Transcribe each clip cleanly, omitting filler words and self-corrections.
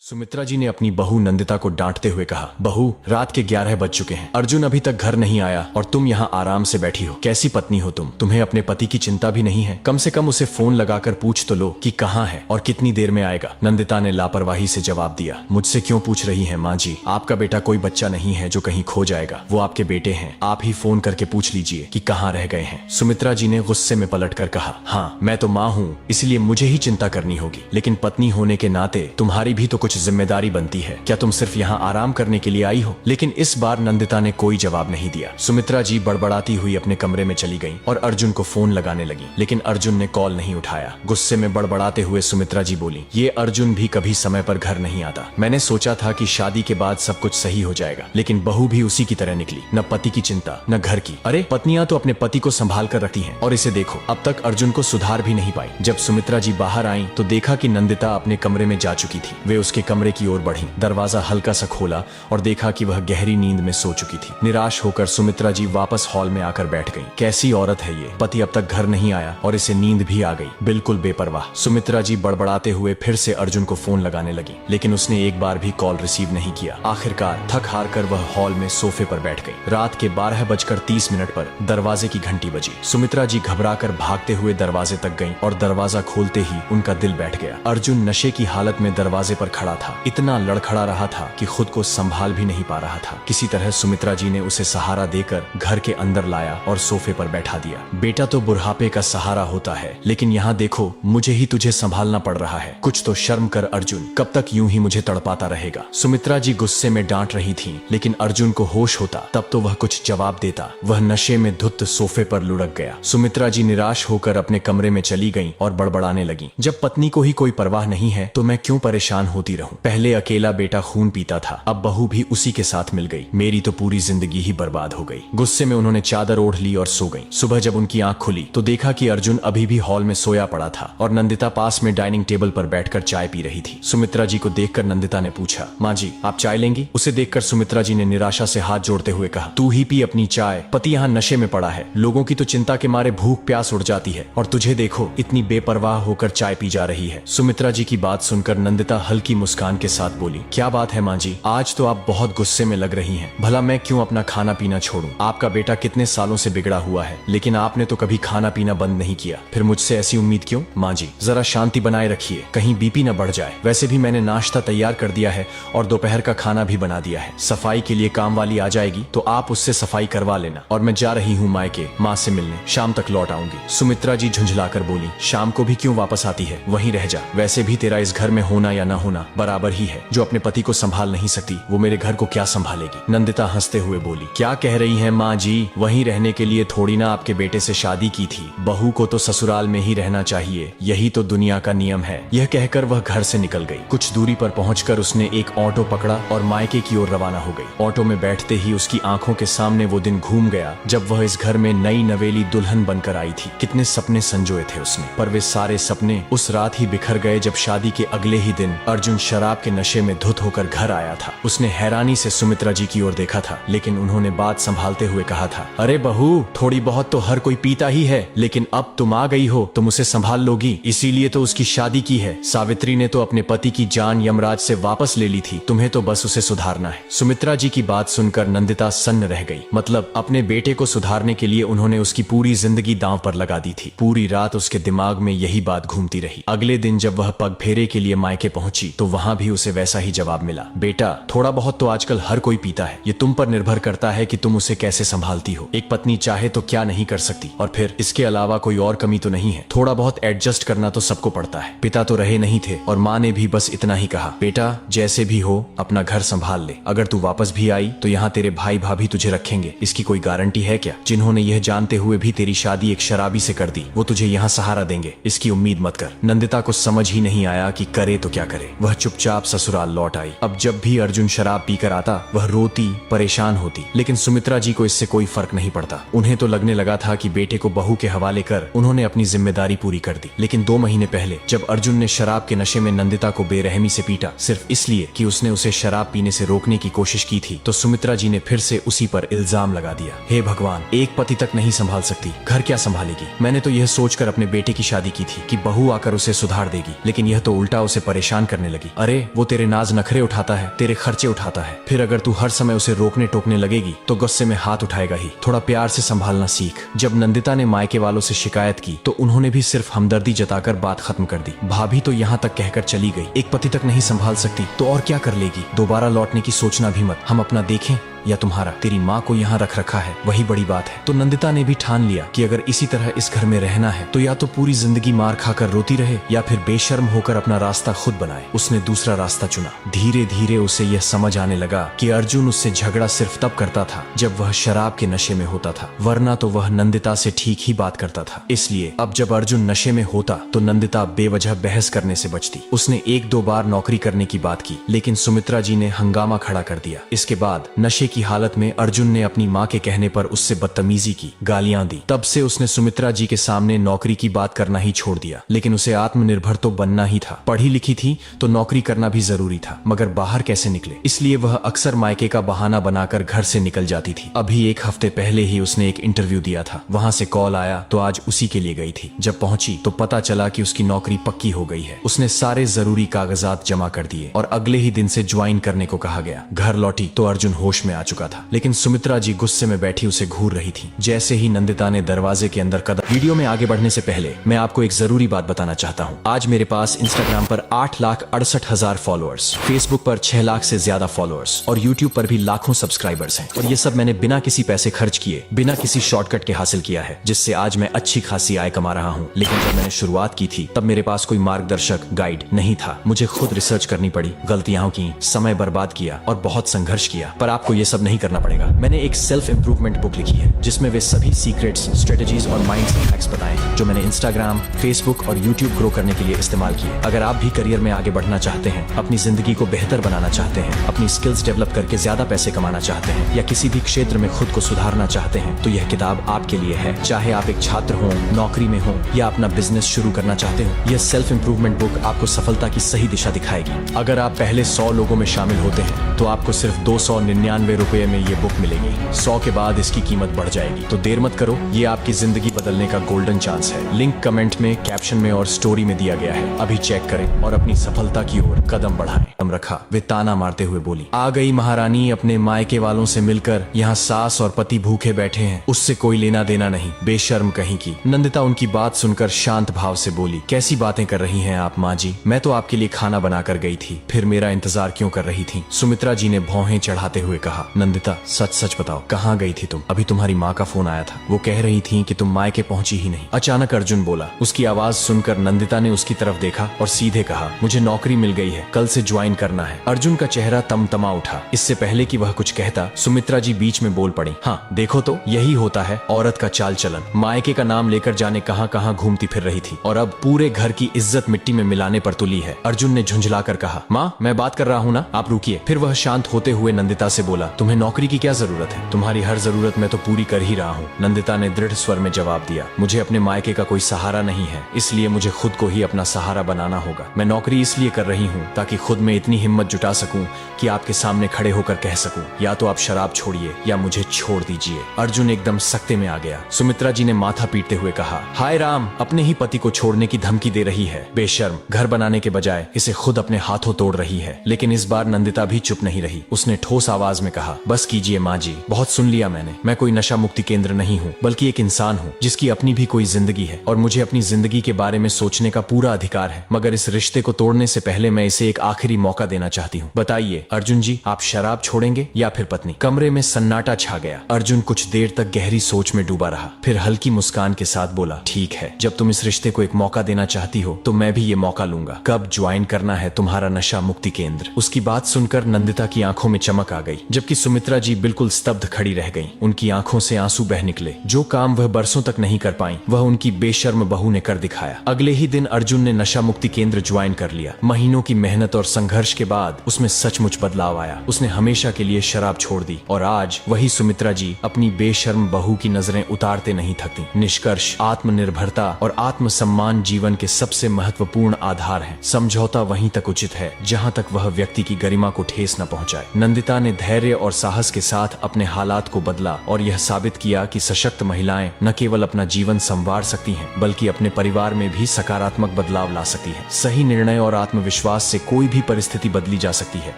सुमित्रा जी ने अपनी बहू नंदिता को डांटते हुए कहा, बहू, रात के 11 बज चुके हैं, अर्जुन अभी तक घर नहीं आया और तुम यहाँ आराम से बैठी हो। कैसी पत्नी हो तुम? तुम्हें अपने पति की चिंता भी नहीं है? कम से कम उसे फोन लगाकर पूछ तो लो कि कहाँ है और कितनी देर में आएगा। नंदिता ने लापरवाही से जवाब दिया, मुझसे क्यों पूछ रही है माँ जी? आपका बेटा कोई बच्चा नहीं है जो कहीं खो जाएगा। वो आपके बेटे हैं, आप ही फोन करके पूछ लीजिए कि कहाँ रह गए हैं। सुमित्रा जी ने गुस्से में पलट कर कहा, हाँ, मैं तो माँ हूँ, इसलिए मुझे ही चिंता करनी होगी, लेकिन पत्नी होने के नाते तुम्हारी भी तो कुछ जिम्मेदारी बनती है। क्या तुम सिर्फ यहाँ आराम करने के लिए आई हो? लेकिन इस बार नंदिता ने कोई जवाब नहीं दिया। सुमित्रा जी बड़बड़ाती हुई अपने कमरे में चली गईं और अर्जुन को फोन लगाने लगी, लेकिन अर्जुन ने कॉल नहीं उठाया। गुस्से में बड़बड़ाते हुए सुमित्रा जी बोली, ये अर्जुन भी कभी समय पर घर नहीं आता। मैंने सोचा था कि शादी के बाद सब कुछ सही हो जाएगा, लेकिन बहू भी उसी की तरह निकली, न पति की चिंता न घर की। अरे, पत्नियां तो अपने पति को संभाल कर रखती हैं, और इसे देखो, अब तक अर्जुन को सुधार भी नहीं पाई। जब सुमित्रा जी बाहर आई तो देखा कि नंदिता अपने कमरे में जा चुकी थी। वे उसके कमरे की ओर बढ़ी, दरवाजा हल्का सा खोला और देखा कि वह गहरी नींद में सो चुकी थी। निराश होकर सुमित्रा जी वापस हॉल में आकर बैठ गईं। कैसी औरत है ये, पति अब तक घर नहीं आया और इसे नींद भी आ गई, बिल्कुल बेपरवाह। सुमित्रा जी बड़बड़ाते हुए फिर से अर्जुन को फोन लगाने लगी, लेकिन उसने एक बार भी कॉल रिसीव नहीं किया। आखिरकार थक हार कर वह हॉल में सोफे पर बैठ गई। रात के 12:30 पर दरवाजे की घंटी बजी। सुमित्रा जी घबरा कर भागते हुए दरवाजे तक गईं और दरवाजा खोलते ही उनका दिल बैठ गया। अर्जुन नशे की हालत में दरवाजे पर खड़ा था, इतना लड़खड़ा रहा था कि खुद को संभाल भी नहीं पा रहा था। किसी तरह सुमित्रा जी ने उसे सहारा देकर घर के अंदर लाया और सोफे पर बैठा दिया। बेटा तो बुढ़ापे का सहारा होता है, लेकिन यहाँ देखो, मुझे ही तुझे संभालना पड़ रहा है। कुछ तो शर्म कर अर्जुन, कब तक यूं ही मुझे तड़पाता रहेगा? सुमित्रा जी गुस्से में डांट रही थीं, लेकिन अर्जुन को होश होता तब तो वह कुछ जवाब देता। वह नशे में धुत सोफे पर लुढ़क गया। सुमित्रा जी निराश होकर अपने कमरे में चली गईं और बड़बड़ाने लगी, जब पत्नी को ही कोई परवाह नहीं है तो मैं क्यों परेशान होती रहूं? पहले अकेला बेटा खून पीता था, अब बहू भी उसी के साथ मिल गई। मेरी तो पूरी जिंदगी ही बर्बाद हो गई। गुस्से में उन्होंने चादर ओढ़ ली और सो गई। सुबह जब उनकी आंख खुली तो देखा कि अर्जुन अभी भी हॉल में सोया पड़ा था और नंदिता पास में डाइनिंग टेबल पर बैठकर चाय पी रही थी। सुमित्रा जी को देखकर नंदिता ने पूछा, माँ जी, आप चाय लेंगी? उसे देखकर सुमित्रा जी ने निराशा से हाथ जोड़ते हुए कहा, तू ही पी अपनी चाय, पति यहाँ नशे में पड़ा है। लोगों की तो चिंता के मारे भूख प्यास उड़ जाती है, और तुझे देखो, इतनी बेपरवाह होकर चाय पी जा रही है। सुमित्रा जी की बात सुनकर नंदिता हल्की मुस्कान के साथ बोली, क्या बात है माँ जी, आज तो आप बहुत गुस्से में लग रही हैं। भला मैं क्यों अपना खाना पीना छोड़ूं? आपका बेटा कितने सालों से बिगड़ा हुआ है, लेकिन आपने तो कभी खाना पीना बंद नहीं किया। फिर मुझसे ऐसी उम्मीद क्यों? माँ जी, जरा शांति बनाए रखिए, कहीं बीपी न बढ़ जाए। वैसे भी मैंने नाश्ता तैयार कर दिया है और दोपहर का खाना भी बना दिया है। सफाई के लिए काम वाली आ जाएगी तो आप उससे सफाई करवा लेना, और मैं जा रही हूँ मायके माँ से मिलने, शाम तक लौट आऊंगी। सुमित्रा जी झुंझलाकर बोली, शाम को भी क्यों वापस आती है? वहीं रह जा, वैसे भी तेरा इस घर में होना या न होना बराबर ही है। जो अपने पति को संभाल नहीं सकती, वो मेरे घर को क्या संभालेगी? नंदिता हंसते हुए बोली, क्या कह रही हैं माँ जी, वहीं रहने के लिए थोड़ी ना आपके बेटे से शादी की थी। बहू को तो ससुराल में ही रहना चाहिए, यही तो दुनिया का नियम है। यह कहकर वह घर से निकल गई। कुछ दूरी पर पहुंचकर उसने एक ऑटो पकड़ा और मायके की ओर रवाना हो गई। ऑटो में बैठते ही उसकी आंखों के सामने वो दिन घूम गया जब वह इस घर में नई नवेली दुल्हन बनकर आई थी। कितने सपने संजोए थे उसने, पर वे सारे सपने उस रात ही बिखर गए जब शादी के अगले ही दिन अर्जुन शराब के नशे में धुत होकर घर आया था। उसने हैरानी से सुमित्रा जी की ओर देखा था, लेकिन उन्होंने बात संभालते हुए कहा था, अरे बहू, थोड़ी बहुत तो हर कोई पीता ही है, लेकिन अब तुम आ गई हो, तुम उसे संभाल लोगी, इसीलिए तो उसकी शादी की है। सावित्री ने तो अपने पति की जान यमराज से वापस ले ली थी, तुम्हें तो बस उसे सुधारना है। सुमित्रा जी की बात सुनकर नंदिता सन्न रह गई। मतलब अपने बेटे को सुधारने के लिए उन्होंने उसकी पूरी जिंदगी दांव पर लगा दी थी। पूरी रात उसके दिमाग में यही बात घूमती रही। अगले दिन जब वह पग फेरे के लिए मायके पहुंची तो वहां भी उसे वैसा ही जवाब मिला, बेटा, थोड़ा बहुत तो आजकल हर कोई पीता है, ये तुम पर निर्भर करता है कि तुम उसे कैसे संभालती हो। एक पत्नी चाहे तो क्या नहीं कर सकती, और फिर इसके अलावा कोई और कमी तो नहीं है। थोड़ा बहुत एडजस्ट करना तो सबको पड़ता है। पिता तो रहे नहीं थे और माँ ने भी बस इतना ही कहा, बेटा, जैसे भी हो अपना घर संभाल ले। अगर तू वापस भी आई तो यहाँ तेरे भाई भाभी तुझे रखेंगे, इसकी कोई गारंटी है क्या? जिन्होंने यह जानते हुए भी तेरी शादी एक शराबी से कर दी, वो तुझे यहाँ सहारा देंगे, इसकी उम्मीद मत कर। नंदिता को समझ ही नहीं आया कि करे तो क्या करे। वह चुपचाप ससुराल लौट आई। अब जब भी अर्जुन शराब पीकर आता वह रोती, परेशान होती, लेकिन सुमित्रा जी को इससे कोई फर्क नहीं पड़ता। उन्हें तो लगने लगा था कि बेटे को बहू के हवाले कर उन्होंने अपनी जिम्मेदारी पूरी कर दी। लेकिन 2 महीने पहले जब अर्जुन ने शराब के नशे में नंदिता को बेरहमी से पीटा, सिर्फ इसलिए कि उसने उसे शराब पीने से रोकने की कोशिश की थी, तो सुमित्रा जी ने फिर से उसी पर इल्जाम लगा दिया। हे भगवान, एक पति तक नहीं संभाल सकती, घर क्या संभालेगी? मैंने तो यह सोचकर अपने बेटे की शादी की थी कि बहू आकर उसे सुधार देगी, लेकिन यह तो उल्टा उसे परेशान करने लगी। अरे वो तेरे नाज नखरे उठाता है, तेरे खर्चे उठाता है, फिर अगर तू हर समय उसे रोकने टोकने लगेगी तो गुस्से में हाथ उठाएगा ही। थोड़ा प्यार से संभालना सीख। जब नंदिता ने मायके वालों से शिकायत की तो उन्होंने भी सिर्फ हमदर्दी जताकर बात खत्म कर दी। भाभी तो यहाँ तक कहकर चली गई, एक पति तक नहीं संभाल सकती तो और क्या कर लेगी। दोबारा लौटने की सोचना भी मत, हम अपना देखें या तुम्हारा। तेरी माँ को यहाँ रख रखा है वही बड़ी बात है। तो नंदिता ने भी ठान लिया कि अगर इसी तरह इस घर में रहना है तो या तो पूरी जिंदगी मार खाकर रोती रहे या फिर बेशर्म होकर अपना रास्ता खुद बनाए। उसने दूसरा रास्ता चुना। धीरे धीरे उसे यह समझ आने लगा कि अर्जुन उससे झगड़ा सिर्फ तब करता था जब वह शराब के नशे में होता था, वरना तो वह नंदिता से ठीक ही बात करता था। इसलिए अब जब अर्जुन नशे में होता तो नंदिता बेवजह बहस करने से बचती। उसने एक दो बार नौकरी करने की बात की लेकिन सुमित्रा जी ने हंगामा खड़ा कर दिया। इसके बाद नशे की हालत में अर्जुन ने अपनी माँ के कहने पर उससे बदतमीजी की, गालियां दी। तब से उसने सुमित्रा जी के सामने नौकरी की बात करना ही छोड़ दिया। लेकिन उसे आत्मनिर्भर तो बनना ही था। पढ़ी लिखी थी तो नौकरी करना भी जरूरी था, मगर बाहर कैसे निकले, इसलिए वह अक्सर मायके का बहाना बनाकर घर से निकल जाती थी। अभी एक हफ्ते पहले ही उसने एक इंटरव्यू दिया था, वहां से कॉल आया तो आज उसी के लिए गई थी। जब पहुंची तो पता चला कि उसकी नौकरी पक्की हो गई है। उसने सारे जरूरी कागजात जमा कर दिए और अगले ही दिन से ज्वाइन करने को कहा गया। घर लौटी तो अर्जुन होश में आ चुका था, लेकिन सुमित्रा जी गुस्से में बैठी उसे घूर रही थी। जैसे ही नंदिता ने दरवाजे के अंदर कदम। वीडियो में आगे बढ़ने से पहले मैं आपको एक जरूरी बात बताना चाहता हूँ। आज मेरे पास इंस्टाग्राम पर 8,68,000 फॉलोअर्स, फेसबुक पर 6 लाख से ज्यादा फॉलोअर्स और यूट्यूब पर भी लाखों सब्सक्राइबर्स हैं। और ये सब मैंने बिना किसी पैसे खर्च किए, बिना किसी शॉर्टकट के हासिल किया है, जिससे आज मैं अच्छी खासी आय कमा रहा हूँ। लेकिन जब मैंने शुरुआत की थी तब मेरे पास कोई मार्गदर्शक गाइड नहीं था। मुझे खुद रिसर्च करनी पड़ी, गलतियां की, समय बर्बाद किया और बहुत संघर्ष किया। पर आपको ये सब नहीं करना पड़ेगा। मैंने एक सेल्फ इंप्रूवमेंट बुक लिखी है जिसमें वे सभी सीक्रेट्स, स्ट्रेटजीज और माइंडसेट हैक्स बताए हैं जो मैंने इंस्टाग्राम, फेसबुक और यूट्यूब ग्रो करने के लिए इस्तेमाल किए। अगर आप भी करियर में आगे बढ़ना चाहते हैं, अपनी जिंदगी को बेहतर बनाना चाहते हैं, अपनी स्किल्स डेवलप करके ज्यादा पैसे कमाना चाहते हैं या किसी भी क्षेत्र में खुद को सुधारना चाहते हैं तो यह किताब आपके लिए है। चाहे आप एक छात्र हो, नौकरी में हो या अपना बिजनेस शुरू करना चाहते हो, यह सेल्फ इंप्रूवमेंट बुक आपको सफलता की सही दिशा दिखाएगी। अगर आप पहले 100 लोगों में शामिल होते हैं तो आपको सिर्फ 299 रुपए में ये बुक मिलेगी। 100 के बाद इसकी कीमत बढ़ जाएगी। तो देर मत करो, ये आपकी जिंदगी बदलने का गोल्डन चांस है। लिंक कमेंट में, कैप्शन में और स्टोरी में दिया गया है। अभी चेक करें और अपनी सफलता की ओर कदम बढ़ाएं। कदम रखा, वे ताना मारते हुए बोली। आ गई महारानी अपने मायके वालों से मिलकर। यहाँ सास और पति भूखे बैठे हैं, उससे कोई लेना देना नहीं, बेशर्म कहीं की। नंदिता उनकी बात सुनकर शांत भाव से बोली, कैसी बातें कर रही हैं आप माँ जी? मैं तो आपके लिए खाना बना कर गई थी, फिर मेरा इंतजार क्यों कर रही थी? सुमित्रा जी ने भौहें चढ़ाते हुए कहा। नंदिता सच सच बताओ, कहाँ गई थी तुम? अभी तुम्हारी माँ का फोन आया था, वो कह रही थी कि तुम मायके पहुंची ही नहीं। अचानक अर्जुन बोला। उसकी आवाज सुनकर नंदिता ने उसकी तरफ देखा और सीधे कहा, मुझे नौकरी मिल गई है, कल से ज्वाइन करना है। अर्जुन का चेहरा तमतमा उठा। इससे पहले कि वह कुछ कहता, सुमित्रा जी बीच में बोल पड़ी। हाँ देखो तो, यही होता है औरत का चाल चलन। मायके का नाम लेकर जाने कहां कहां घूमती फिर रही थी और अब पूरे घर की इज्जत मिट्टी में मिलाने पर तुली है। अर्जुन ने झुंझलाकर कहा, माँ मैं बात कर रहा हूँ ना, आप रुकिए। फिर वह शांत होते हुए नंदिता से बोला, तुम्हें नौकरी की क्या जरूरत है? तुम्हारी हर जरूरत मैं तो पूरी कर ही रहा हूँ। नंदिता ने दृढ़ स्वर में जवाब दिया, मुझे अपने मायके का कोई सहारा नहीं है, इसलिए मुझे खुद को ही अपना सहारा बनाना होगा। मैं नौकरी इसलिए कर रही हूँ ताकि खुद में इतनी हिम्मत जुटा सकूं कि आपके सामने खड़े होकर कह सकूं, या तो आप शराब छोड़िए या मुझे छोड़ दीजिए। अर्जुन एकदम सख्ते में आ गया। सुमित्रा जी ने माथा पीटते हुए कहा, हाय राम, अपने ही पति को छोड़ने की धमकी दे रही है। बेशर्म, घर बनाने के बजाय इसे खुद अपने हाथों तोड़ रही है। लेकिन इस बार नंदिता भी चुप नहीं रही। उसने ठोस आवाज में कहा, बस कीजिए माँ जी, बहुत सुन लिया मैंने। मैं कोई नशा मुक्ति केंद्र नहीं हूँ, बल्कि एक इंसान हूँ जिसकी अपनी भी कोई जिंदगी है और मुझे अपनी जिंदगी के बारे में सोचने का पूरा अधिकार है। मगर इस रिश्ते को तोड़ने से पहले मैं इसे एक आखिरी मौका देना चाहती हूँ। बताइए अर्जुन जी, आप शराब छोड़ेंगे या फिर पत्नी? कमरे में सन्नाटा छा गया। अर्जुन कुछ देर तक गहरी सोच में डूबा रहा, फिर हल्की मुस्कान के साथ बोला, ठीक है, जब तुम इस रिश्ते को एक मौका देना चाहती हो तो मैं भी ये मौका लूंगा। कब ज्वाइन करना है तुम्हारा नशा मुक्ति केंद्र? उसकी बात सुनकर नंदिता की आंखों में चमक आ गई, जबकि सुमित्रा जी बिल्कुल स्तब्ध खड़ी रह गईं। उनकी आंखों से आंसू बह निकले। जो काम वह बरसों तक नहीं कर पाई वह उनकी बेशर्म बहू ने कर दिखाया। अगले ही दिन अर्जुन ने नशा मुक्ति केंद्र ज्वाइन कर लिया। महीनों की मेहनत और संघर्ष संघर्ष के बाद उसमें सचमुच बदलाव आया। उसने हमेशा के लिए शराब छोड़ दी और आज वही सुमित्रा जी अपनी बेशर्म बहू की नजरें उतारते नहीं थकती। निष्कर्ष, आत्मनिर्भरता और आत्मसम्मान जीवन के सबसे महत्वपूर्ण आधार हैं। समझौता वहीं तक उचित है जहां तक वह व्यक्ति की गरिमा को ठेस न पहुंचाए। नंदिता ने धैर्य और साहस के साथ अपने हालात को बदला और यह साबित किया कि सशक्त महिलाएं न केवल अपना जीवन संवार सकती हैं बल्कि अपने परिवार में भी सकारात्मक बदलाव ला सकती हैं। सही निर्णय और आत्मविश्वास से कोई भी परिस्थिति बदली जा सकती है।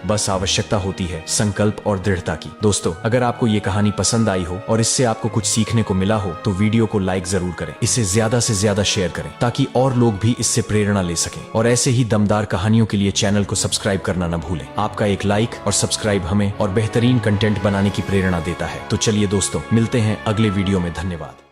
बस आवश्यकता होती है संकल्प और दृढ़ता की। दोस्तों, अगर आपको ये कहानी पसंद आई हो और इससे आपको कुछ सीखने को मिला हो तो वीडियो को लाइक जरूर करें, इसे ज्यादा से ज्यादा शेयर करें ताकि और लोग भी इससे प्रेरणा ले सकें। और ऐसे ही दमदार कहानियों के लिए चैनल को सब्सक्राइब करना न भूलें। आपका एक लाइक और सब्सक्राइब हमें और बेहतरीन कंटेंट बनाने की प्रेरणा देता है। तो चलिए दोस्तों, मिलते हैं अगले वीडियो में। धन्यवाद।